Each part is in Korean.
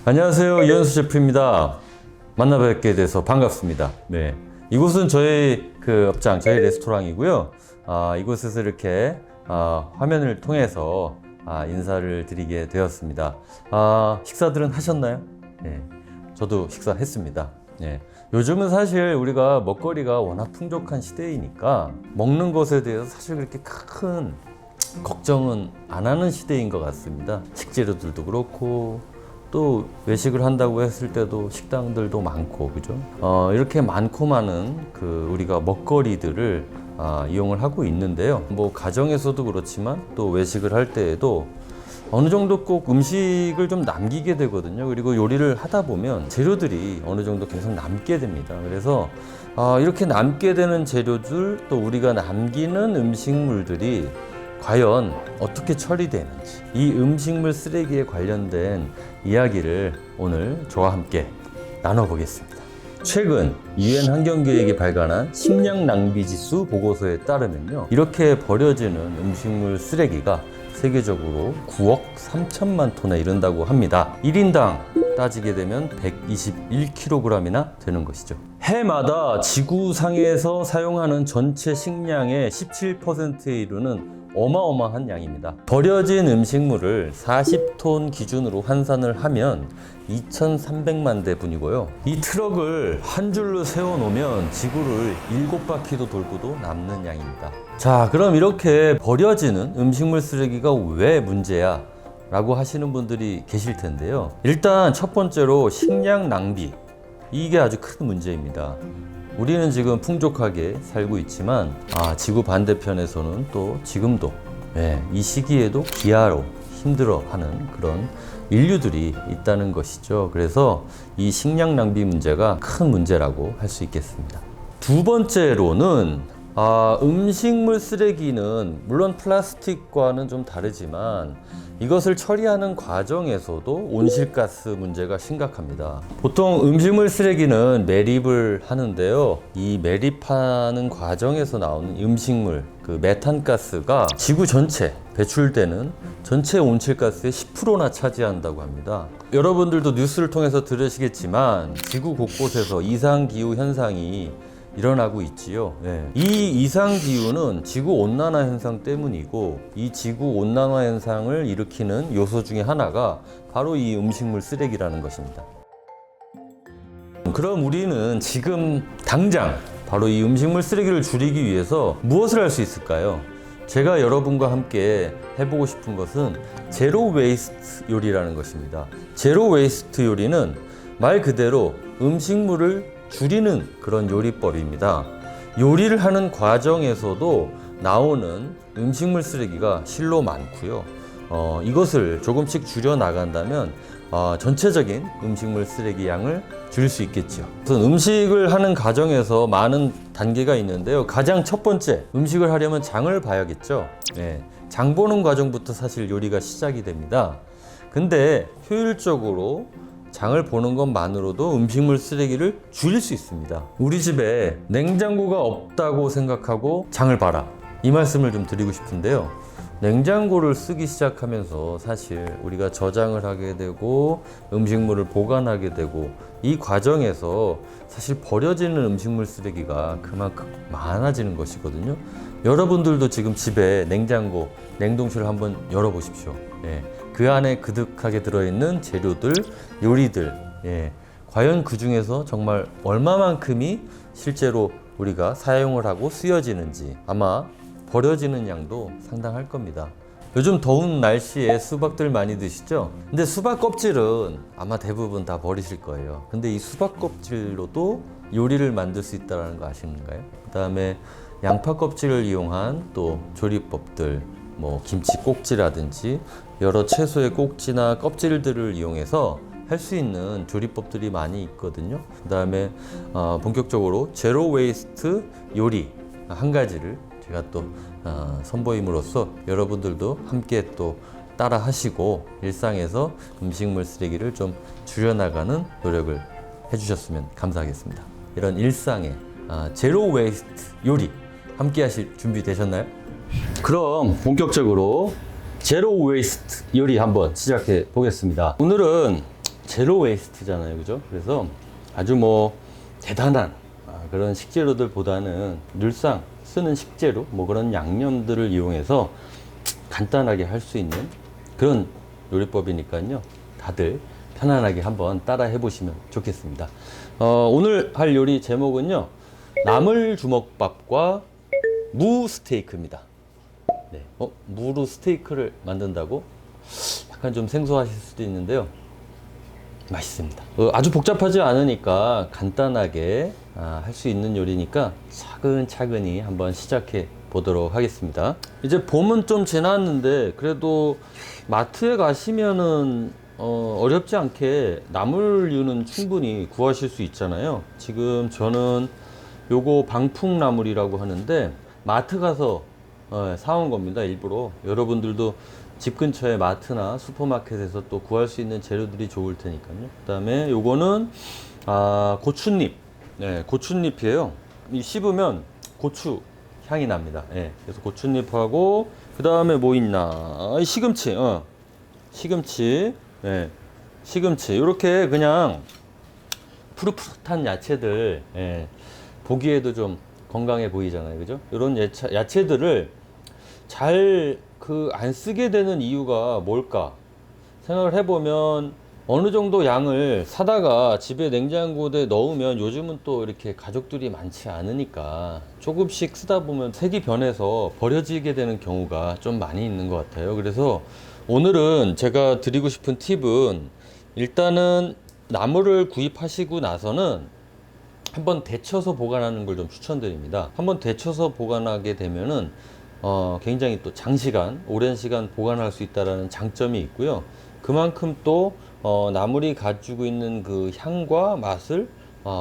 안녕하세요, 이현수 셰프입니다. 만나 뵙게 돼서 반갑습니다. 네, 이곳은 저희 업장, 저희 레스토랑이고요. 이곳에서 이렇게 화면을 통해서 인사를 드리게 되었습니다. 식사들은 하셨나요? 네, 저도 식사했습니다. 네, 요즘은 사실 우리가 먹거리가 워낙 풍족한 시대이니까 먹는 것에 대해서 사실 그렇게 큰 걱정은 안 하는 시대인 것 같습니다. 식재료들도 그렇고 또 외식을 한다고 했을 때도 식당들도 많고, 그죠? 이렇게 많고 많은 우리가 먹거리들을 이용을 하고 있는데요. 뭐 가정에서도 그렇지만 또 외식을 할 때에도 어느 정도 꼭 음식을 좀 남기게 되거든요. 그리고 요리를 하다 보면 재료들이 어느 정도 계속 남게 됩니다. 그래서 이렇게 남게 되는 재료들, 또 우리가 남기는 음식물들이 과연 어떻게 처리되는지, 이 음식물 쓰레기에 관련된 이야기를 오늘 저와 함께 나눠보겠습니다. 최근 UN 환경계획이 발간한 식량 낭비 지수 보고서에 따르면요, 이렇게 버려지는 음식물 쓰레기가 세계적으로 9억 3천만 톤에 이른다고 합니다. 1인당 따지게 되면 121kg이나 되는 것이죠. 해마다 지구상에서 사용하는 전체 식량의 17%에 이르는 어마어마한 양입니다. 버려진 음식물을 40톤 기준으로 환산을 하면 2,300만 대 분이고요. 이 트럭을 한 줄로 세워놓으면 지구를 7바퀴도 돌고도 남는 양입니다. 자, 그럼 이렇게 버려지는 음식물 쓰레기가 왜 문제야? 라고 하시는 분들이 계실 텐데요. 일단 첫 번째로 식량 낭비. 이게 아주 큰 문제입니다. 우리는 지금 풍족하게 살고 있지만 지구 반대편에서는 또 지금도 이 시기에도 기아로 힘들어하는 그런 인류들이 있다는 것이죠. 그래서 이 식량 낭비 문제가 큰 문제라고 할 수 있겠습니다. 두 번째로는 음식물 쓰레기는 물론 플라스틱과는 좀 다르지만 이것을 처리하는 과정에서도 온실가스 문제가 심각합니다. 보통 음식물 쓰레기는 매립을 하는데요. 이 매립하는 과정에서 나오는 음식물, 메탄가스가 지구 전체 배출되는 전체 온실가스의 10%나 차지한다고 합니다. 여러분들도 뉴스를 통해서 들으시겠지만 지구 곳곳에서 이상기후 현상이 일어나고 있지요. 이 이상기후는 지구온난화 현상 때문이고, 이 지구온난화 현상을 일으키는 요소 중에 하나가 바로 이 음식물 쓰레기라는 것입니다. 그럼 우리는 지금 당장 바로 이 음식물 쓰레기를 줄이기 위해서 무엇을 할 수 있을까요? 제가 여러분과 함께 해보고 싶은 것은 제로 웨이스트 요리라는 것입니다. 제로 웨이스트 요리는 말 그대로 음식물을 줄이는 그런 요리법입니다. 요리를 하는 과정에서도 나오는 음식물 쓰레기가 실로 많고요. 이것을 조금씩 줄여 나간다면 전체적인 음식물 쓰레기 양을 줄일 수 있겠죠. 우선 음식을 하는 과정에서 많은 단계가 있는데요. 가장 첫 번째, 음식을 하려면 장을 봐야겠죠. 장 보는 과정부터 사실 요리가 시작이 됩니다. 근데 효율적으로 장을 보는 것만으로도 음식물 쓰레기를 줄일 수 있습니다. 우리 집에 냉장고가 없다고 생각하고 장을 봐라, 이 말씀을 좀 드리고 싶은데요. 냉장고를 쓰기 시작하면서 사실 우리가 저장을 하게 되고 음식물을 보관하게 되고, 이 과정에서 사실 버려지는 음식물 쓰레기가 그만큼 많아지는 것이거든요. 여러분들도 지금 집에 냉장고, 냉동실을 한번 열어보십시오. 그 안에 그득하게 들어있는 재료들, 요리들, 과연 그 중에서 정말 얼마만큼이 실제로 우리가 사용을 하고 쓰여지는지 아마 버려지는 양도 상당할 겁니다. 요즘 더운 날씨에 수박들 많이 드시죠? 근데 수박 껍질은 아마 대부분 다 버리실 거예요. 근데 이 수박 껍질로도 요리를 만들 수 있다는 거 아시는가요? 그 다음에 양파 껍질을 이용한 또 조리법들, 뭐 김치 꼭지라든지 여러 채소의 꼭지나 껍질들을 이용해서 할 수 있는 조리법들이 많이 있거든요. 그 다음에 본격적으로 제로 웨이스트 요리 한 가지를 제가 또 선보임으로써 여러분들도 함께 또 따라 하시고 일상에서 음식물 쓰레기를 좀 줄여나가는 노력을 해주셨으면 감사하겠습니다. 이런 일상의 제로 웨이스트 요리 함께 하실 준비 되셨나요? 그럼 본격적으로 제로 웨이스트 요리 한번 시작해 보겠습니다. 오늘은 제로 웨이스트잖아요, 그죠? 그래서 아주 뭐 대단한 그런 식재료들보다는 늘상 쓰는 식재료, 뭐 그런 양념들을 이용해서 간단하게 할 수 있는 그런 요리법이니까요. 다들 편안하게 한번 따라 해보시면 좋겠습니다. 오늘 할 요리 제목은요, 나물 주먹밥과 무 스테이크입니다. 네. 무로 스테이크를 만든다고? 약간 좀 생소하실 수도 있는데요. 맛있습니다. 아주 복잡하지 않으니까 간단하게 할 수 있는 요리니까 차근차근히 한번 시작해 보도록 하겠습니다. 이제 봄은 좀 지났는데 그래도 마트에 가시면은 어렵지 않게 나물류는 충분히 구하실 수 있잖아요. 지금 저는 요거 방풍나물이라고 하는데 마트 가서 사온 겁니다. 일부러. 여러분들도 집 근처에 마트나 슈퍼마켓에서 또 구할 수 있는 재료들이 좋을 테니까요. 그 다음에 요거는 고추잎. 네, 고추잎이에요. 이 씹으면 고추 향이 납니다. 네, 그래서 고추잎하고 그 다음에 뭐 있나? 시금치. 시금치. 네, 시금치. 이렇게 그냥 푸릇푸릇한 야채들. 네, 보기에도 좀 건강해 보이잖아요. 그죠? 이런 야채들을 잘 안 쓰게 되는 이유가 뭘까 생각을 해보면 어느 정도 양을 사다가 집에 냉장고에 넣으면 요즘은 또 이렇게 가족들이 많지 않으니까 조금씩 쓰다 보면 색이 변해서 버려지게 되는 경우가 좀 많이 있는 것 같아요. 그래서 오늘은 제가 드리고 싶은 팁은 일단은 나물을 구입하시고 나서는 한번 데쳐서 보관하는 걸 좀 추천드립니다. 한번 데쳐서 보관하게 되면은 굉장히 또 장시간, 오랜 시간 보관할 수 있다는 장점이 있고요. 그만큼 또 나물이 가지고 있는 그 향과 맛을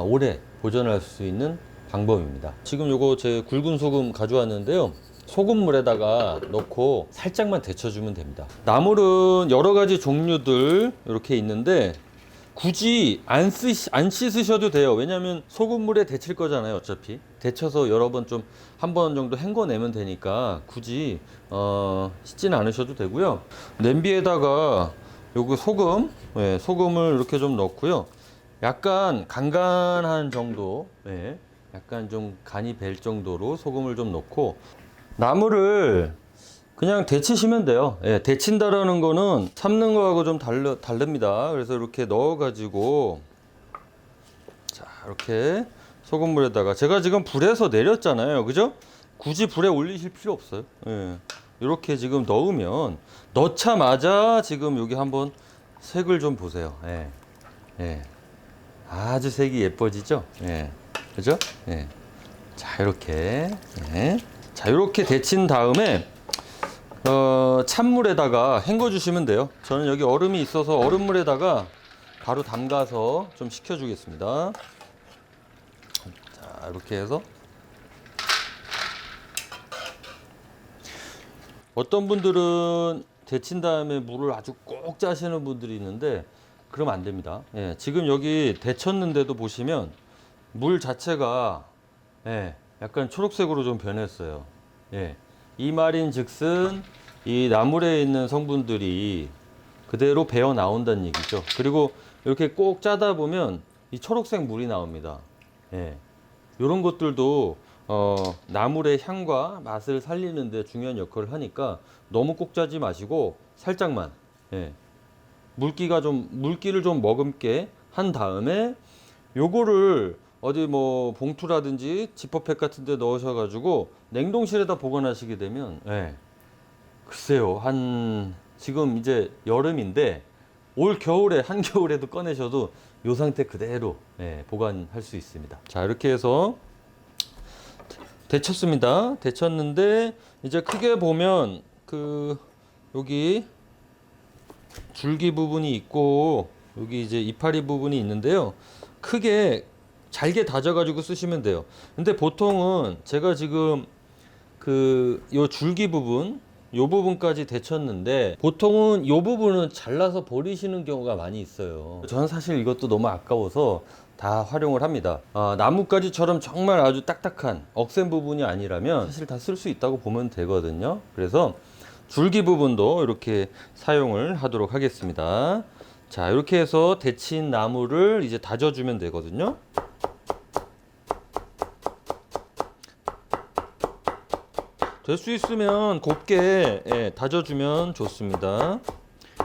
오래 보존할 수 있는 방법입니다. 지금 요거 제 굵은 소금 가져왔는데요. 소금물에다가 넣고 살짝만 데쳐주면 됩니다. 나물은 여러 가지 종류들 이렇게 있는데 굳이 안 씻으셔도 돼요. 왜냐면 소금물에 데칠 거잖아요. 어차피 데쳐서 여러 번 좀 한 번 정도 헹궈내면 되니까 굳이 씻지는 않으셔도 되고요. 냄비에다가 요거 소금, 소금을 이렇게 좀 넣고요. 약간 간간한 정도, 약간 좀 간이 벨 정도로 소금을 좀 넣고 나물을 그냥 데치시면 돼요. 데친다라는 거는 삶는 거하고 좀 다릅니다. 그래서 이렇게 넣어가지고, 자, 이렇게 소금물에다가, 제가 지금 불에서 내렸잖아요. 그죠? 굳이 불에 올리실 필요 없어요. 이렇게 지금 넣으면, 넣자마자 지금 여기 한번 색을 좀 보세요. 아주 색이 예뻐지죠? 그죠? 자, 이렇게. 자, 이렇게 데친 다음에, 찬물에다가 헹궈 주시면 돼요. 저는 여기 얼음이 있어서 얼음물에다가 바로 담가서 좀 식혀 주겠습니다. 자, 이렇게 해서 어떤 분들은 데친 다음에 물을 아주 꼭 짜시는 분들이 있는데 그러면 안 됩니다. 지금 여기 데쳤는데도 보시면 물 자체가 약간 초록색으로 좀 변했어요. 이 말인즉슨 이 나물에 있는 성분들이 그대로 배어 나온다는 얘기죠. 그리고 이렇게 꼭 짜다 보면 이 초록색 물이 나옵니다. 이런 것들도 나물의 향과 맛을 살리는 데 중요한 역할을 하니까 너무 꼭 짜지 마시고 살짝만 물기를 좀 머금게 한 다음에 요거를 어디 뭐 봉투라든지 지퍼백 같은 데 넣으셔 가지고 냉동실에다 보관하시게 되면 글쎄요, 지금 이제 여름인데 올 겨울에 한겨울에도 꺼내셔도 요 상태 그대로 보관할 수 있습니다. 자, 이렇게 해서 데쳤습니다. 데쳤는데 이제 크게 보면 여기 줄기 부분이 있고 여기 이제 이파리 부분이 있는데요. 크게 잘게 다져가지고 쓰시면 돼요. 근데 보통은 제가 지금 요 줄기 부분, 요 부분까지 데쳤는데 보통은 요 부분은 잘라서 버리시는 경우가 많이 있어요. 저는 사실 이것도 너무 아까워서 다 활용을 합니다. 나뭇가지처럼 정말 아주 딱딱한 억센 부분이 아니라면 사실 다 쓸 수 있다고 보면 되거든요. 그래서 줄기 부분도 이렇게 사용을 하도록 하겠습니다. 자, 이렇게 해서 데친 나무를 이제 다져주면 되거든요. 될 수 있으면 곱게 다져주면 좋습니다.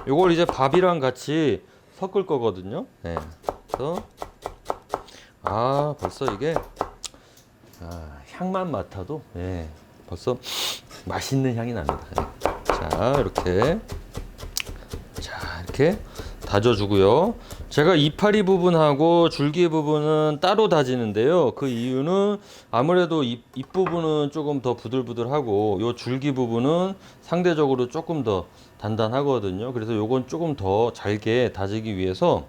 요걸 이제 밥이랑 같이 섞을 거거든요. 그래서 벌써 이게 향만 맡아도 벌써 맛있는 향이 납니다. 자, 이렇게 다져주고요. 제가 이파리 부분하고 줄기 부분은 따로 다지는데요. 그 이유는 아무래도 잎 부분은 조금 더 부들부들하고 요 줄기 부분은 상대적으로 조금 더 단단하거든요. 그래서 요건 조금 더 잘게 다지기 위해서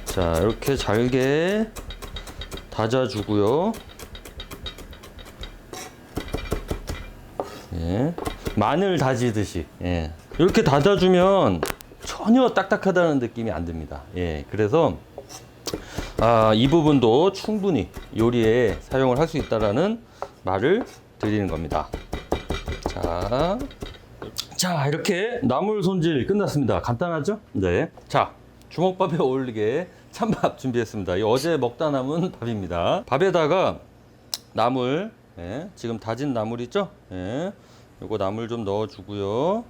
자, 이렇게 잘게 다져주고요. 마늘 다지듯이 이렇게 다져주면 전혀 딱딱하다는 느낌이 안 듭니다. 그래서 이 부분도 충분히 요리에 사용을 할 수 있다라는 말을 드리는 겁니다. 자, 이렇게 나물 손질 끝났습니다. 간단하죠? 네. 자, 주먹밥에 어울리게 찬밥 준비했습니다. 어제 먹다 남은 밥입니다. 밥에다가 나물, 지금 다진 나물 있죠? 요거 나물 좀 넣어주고요.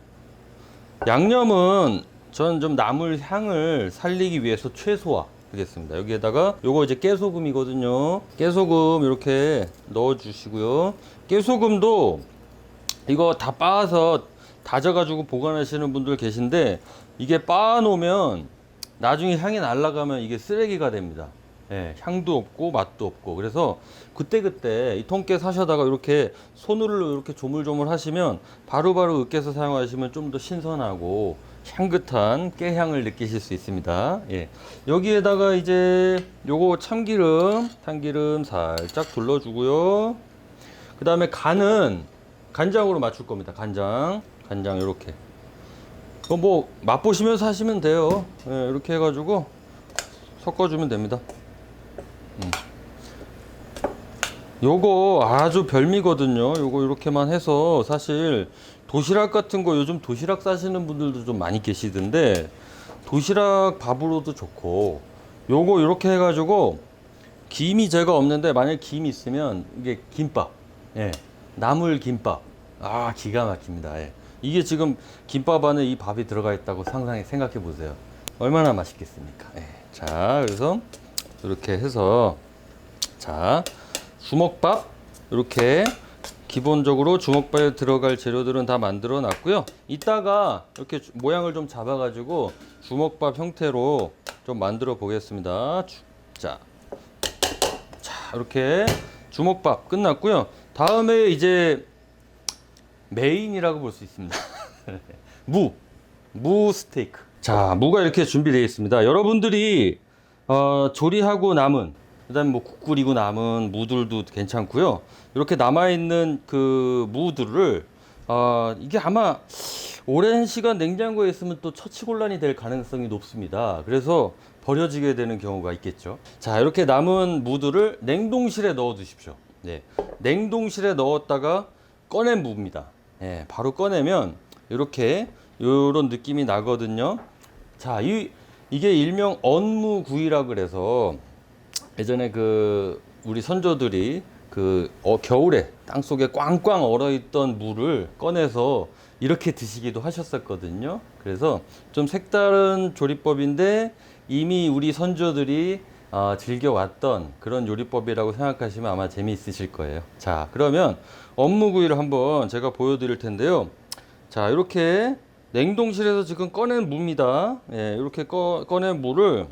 양념은 저는 좀 나물 향을 살리기 위해서 최소화 하겠습니다. 여기에다가 요거 이제 깨소금이거든요. 깨소금 이렇게 넣어주시고요. 깨소금도 이거 다 빻아서 다져가지고 보관하시는 분들 계신데 이게 빻아놓으면 나중에 향이 날아가면 이게 쓰레기가 됩니다. 향도 없고 맛도 없고. 그래서 그때그때 이 통깨 사셔다가 이렇게 손으로 이렇게 조물조물 하시면 바로바로 으깨서 사용하시면 좀 더 신선하고 향긋한 깨향을 느끼실 수 있습니다. 여기에다가 이제 요거 참기름 살짝 둘러주고요. 그 다음에 간은 간장으로 맞출 겁니다. 간장 이렇게. 뭐 맛보시면서 하시면 돼요. 이렇게 해가지고 섞어주면 됩니다. 요거 아주 별미거든요. 요거 이렇게만 해서 사실 도시락 같은 거 요즘 도시락 싸시는 분들도 좀 많이 계시던데 도시락 밥으로도 좋고 요거 이렇게 해가지고 김이 제가 없는데 만약 김 있으면 이게 김밥, 나물 김밥, 기가 막힙니다. 이게 지금 김밥 안에 이 밥이 들어가 있다고 생각해 보세요. 얼마나 맛있겠습니까? 자, 그래서 이렇게 해서 자, 주먹밥 이렇게 기본적으로 주먹밥에 들어갈 재료들은 다 만들어 놨고요. 이따가 이렇게 모양을 좀 잡아 가지고 주먹밥 형태로 좀 만들어 보겠습니다. 자, 이렇게 주먹밥 끝났고요. 다음에 이제 메인이라고 볼 수 있습니다. 무 스테이크. 자, 무가 이렇게 준비되어 있습니다. 여러분들이 조리하고 남은, 그다음에 뭐 국 끓이고 남은 무들도 괜찮고요. 이렇게 남아 있는 그 무들을 이게 아마 오랜 시간 냉장고에 있으면 또 처치곤란이 될 가능성이 높습니다. 그래서 버려지게 되는 경우가 있겠죠. 자, 이렇게 남은 무들을 냉동실에 넣어 두십시오. 냉동실에 넣었다가 꺼낸 무입니다. 바로 꺼내면 이렇게 요런 느낌이 나거든요. 자, 이게 일명 언무구이라 그래서 예전에 우리 선조들이 겨울에 땅속에 꽝꽝 얼어있던 무를 꺼내서 이렇게 드시기도 하셨었거든요. 그래서 좀 색다른 조리법인데 이미 우리 선조들이 즐겨왔던 그런 요리법이라고 생각하시면 아마 재미있으실 거예요. 자, 그러면 언무구이를 한번 제가 보여드릴 텐데요. 자, 이렇게 냉동실에서 지금 꺼낸 무입니다. 이렇게 꺼낸 무를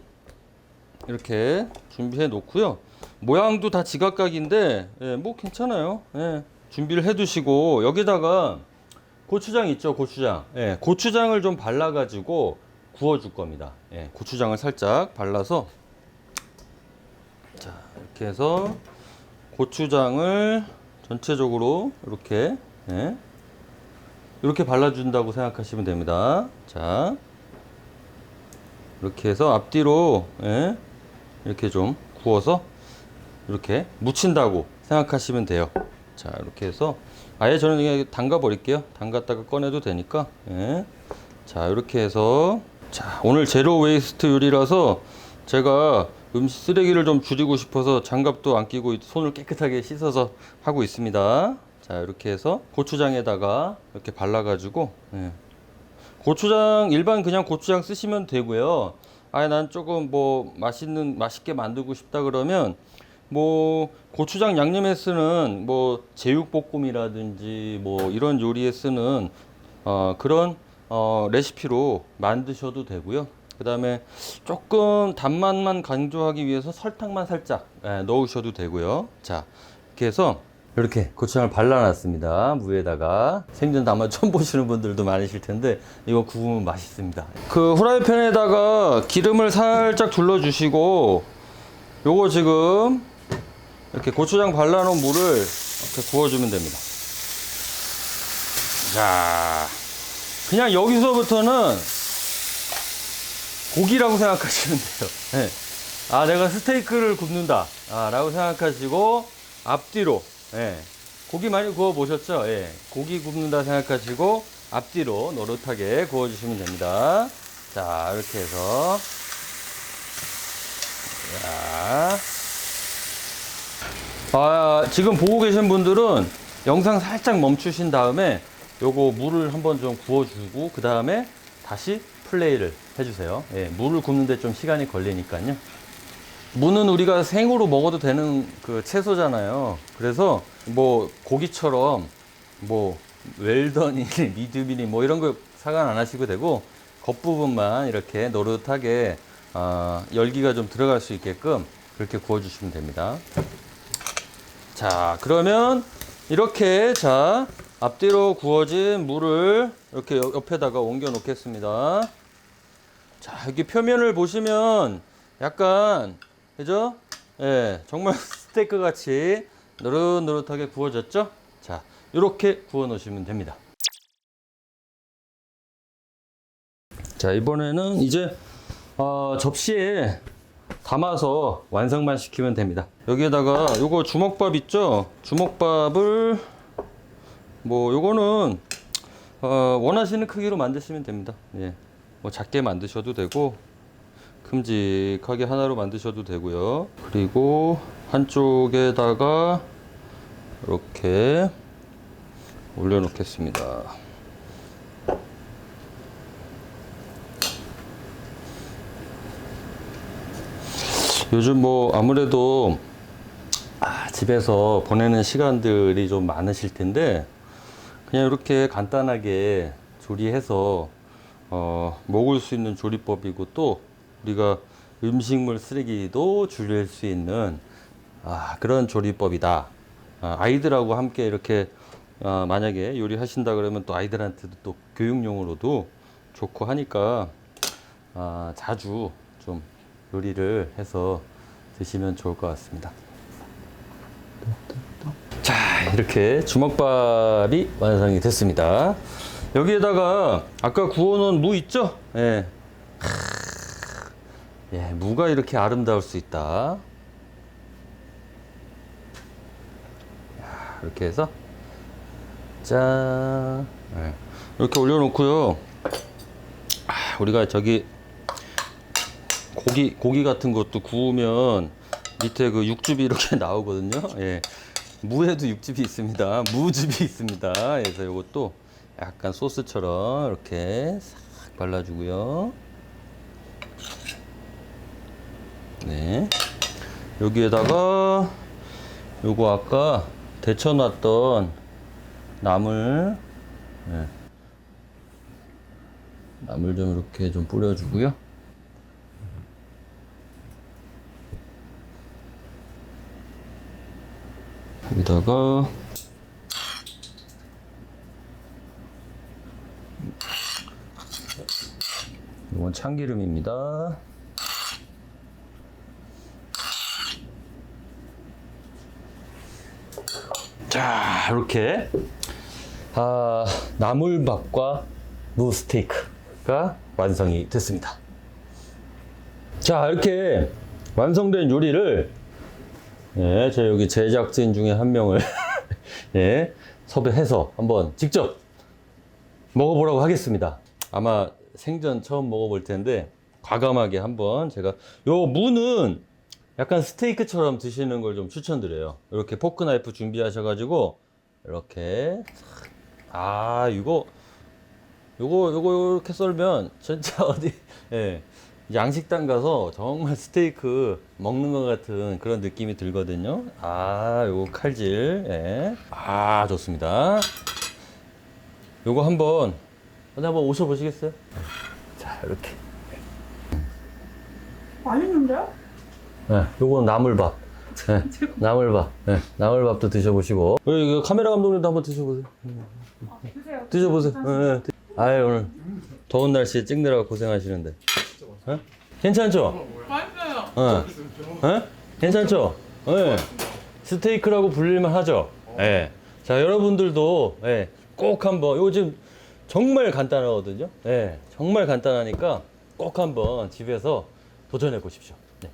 이렇게 준비해 놓고요. 모양도 다 지각각인데 뭐 괜찮아요. 준비를 해 두시고 여기다가 고추장 있죠, 고추장. 고추장을 좀 발라 가지고 구워 줄 겁니다. 고추장을 살짝 발라서 자, 이렇게 해서 고추장을 전체적으로 이렇게 이렇게 발라준다고 생각하시면 됩니다. 자, 이렇게 해서 앞뒤로 이렇게 좀 구워서 이렇게 무친다고 생각하시면 돼요. 자, 이렇게 해서 아예 저는 그냥 담가 버릴게요. 담갔다가 꺼내도 되니까. 예. 자, 이렇게 해서 자, 오늘 제로 웨이스트 요리라서 제가 음식 쓰레기를 좀 줄이고 싶어서 장갑도 안 끼고 손을 깨끗하게 씻어서 하고 있습니다. 자, 이렇게 해서 고추장에다가 이렇게 발라가지고, 예. 고추장, 일반 그냥 고추장 쓰시면 되고요. 아예 난 조금 뭐 맛있게 만들고 싶다 그러면 뭐 고추장 양념에 쓰는 뭐 제육볶음이라든지 뭐 이런 요리에 쓰는 그런 레시피로 만드셔도 되고요. 그 다음에 조금 단맛만 강조하기 위해서 설탕만 살짝 넣으셔도 되고요. 자, 이렇게 해서 이렇게 고추장을 발라놨습니다. 무에다가 생전 아마 처음 보시는 분들도 많으실 텐데 이거 구우면 맛있습니다. 그 후라이팬에다가 기름을 살짝 둘러주시고 요거 지금 이렇게 고추장 발라놓은 물을 이렇게 부어주면 됩니다. 자, 그냥 여기서부터는 고기라고 생각하시면 돼요. 네. 아, 내가 스테이크를 굽는다 라고 생각하시고 앞뒤로, 예. 고기 많이 구워 보셨죠? 예. 고기 굽는다 생각하시고 앞뒤로 노릇하게 구워 주시면 됩니다. 자, 이렇게 해서 자, 지금 보고 계신 분들은 영상 살짝 멈추신 다음에 요거 물을 한번 좀 구워주고 그 다음에 다시 플레이를 해주세요. 예, 물을 굽는데 좀 시간이 걸리니까요. 무는 우리가 생으로 먹어도 되는 그 채소잖아요. 그래서 뭐 고기처럼 뭐 웰던이니 미디움이니 뭐 이런 거 상관 안 하시고 되고 겉부분만 이렇게 노릇하게 열기가 좀 들어갈 수 있게끔 그렇게 구워주시면 됩니다. 자, 그러면 이렇게 자 앞뒤로 구워진 물을 이렇게 옆에다가 옮겨 놓겠습니다. 자, 여기 표면을 보시면 약간 그죠? 예, 정말 스테이크 같이 노릇노릇하게 구워졌죠? 자, 이렇게 구워 놓으시면 됩니다. 자, 이번에는 이제 접시에 담아서 완성만 시키면 됩니다. 여기에다가 요거 주먹밥 있죠? 주먹밥을 뭐 요거는 원하시는 크기로 만드시면 됩니다. 예, 뭐 작게 만드셔도 되고 큼직하게 하나로 만드셔도 되고요. 그리고 한쪽에다가 이렇게 올려 놓겠습니다. 요즘 뭐 아무래도 집에서 보내는 시간들이 좀 많으실 텐데 그냥 이렇게 간단하게 조리해서 먹을 수 있는 조리법이고 또 우리가 음식물 쓰레기도 줄일 수 있는 그런 조리법이다. 아이들하고 함께 이렇게 만약에 요리하신다 그러면 또 아이들한테도 또 교육용으로도 좋고 하니까 자주 좀 요리를 해서 드시면 좋을 것 같습니다. 자, 이렇게 주먹밥이 완성이 됐습니다. 여기에다가 아까 구워놓은 무 있죠? 예. 예, 무가 이렇게 아름다울 수 있다. 이렇게 해서 짠. 예. 이렇게 올려놓고요. 우리가 저기 고기 같은 것도 구우면 밑에 그 육즙이 이렇게 나오거든요. 예. 무에도 육즙이 있습니다. 무즙이 있습니다. 그래서 이것도 약간 소스처럼 이렇게 싹 발라주고요. 네. 여기에다가 요거 아까 데쳐놨던 나물, 네. 나물 좀 이렇게 좀 뿌려주고요. 여기다가 이건 참기름입니다. 자, 이렇게 나물밥과 무 스테이크가 완성이 됐습니다. 자, 이렇게 완성된 요리를 예, 제 여기 제작진 중에 한 명을 예, 섭외해서 한번 직접 먹어보라고 하겠습니다. 아마 생전 처음 먹어볼 텐데 과감하게 한번 제가 요 무는 약간 스테이크처럼 드시는 걸 좀 추천드려요. 이렇게 포크 나이프 준비하셔가지고 이렇게 이거 이렇게 썰면 진짜 어디 예, 양식당 가서 정말 스테이크 먹는 것 같은 그런 느낌이 들거든요. 요거 칼질 예. 좋습니다. 요거 한번 오셔보시겠어요? 자, 이렇게. 맛있는데요? 네, 요건 나물밥. 네, 나물밥. 네, 나물밥도 드셔보시고. 이거 카메라 감독님도 한번 드셔보세요. 드세요. 드셔보세요. 네, 오늘 더운 날씨에 찍느라고 고생하시는데. 네? 괜찮죠? 맛있어요. 괜찮죠? 네. 스테이크라고 불릴만 하죠? 네. 자, 여러분들도 꼭 한번, 이거 지금 정말 간단하거든요? 네. 정말 간단하니까 꼭 한번 집에서 도전해 보십시오. 네.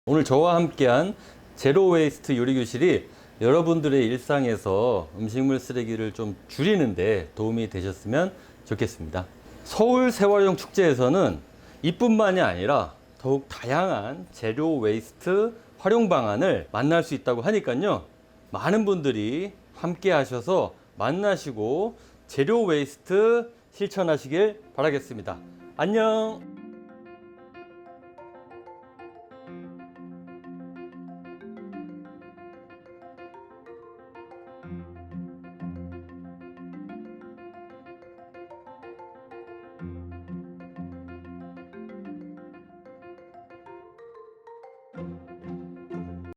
오늘 저와 함께한 제로 웨이스트 요리 교실이 여러분들의 일상에서 음식물 쓰레기를 좀 줄이는데 도움이 되셨으면 좋겠습니다. 서울 세월용 축제에서는 이뿐만이 아니라 더욱 다양한 제로 웨이스트 활용 방안을 만날 수 있다고 하니까요. 많은 분들이 함께 하셔서 만나시고 제로 웨이스트 실천하시길 바라겠습니다. 안녕!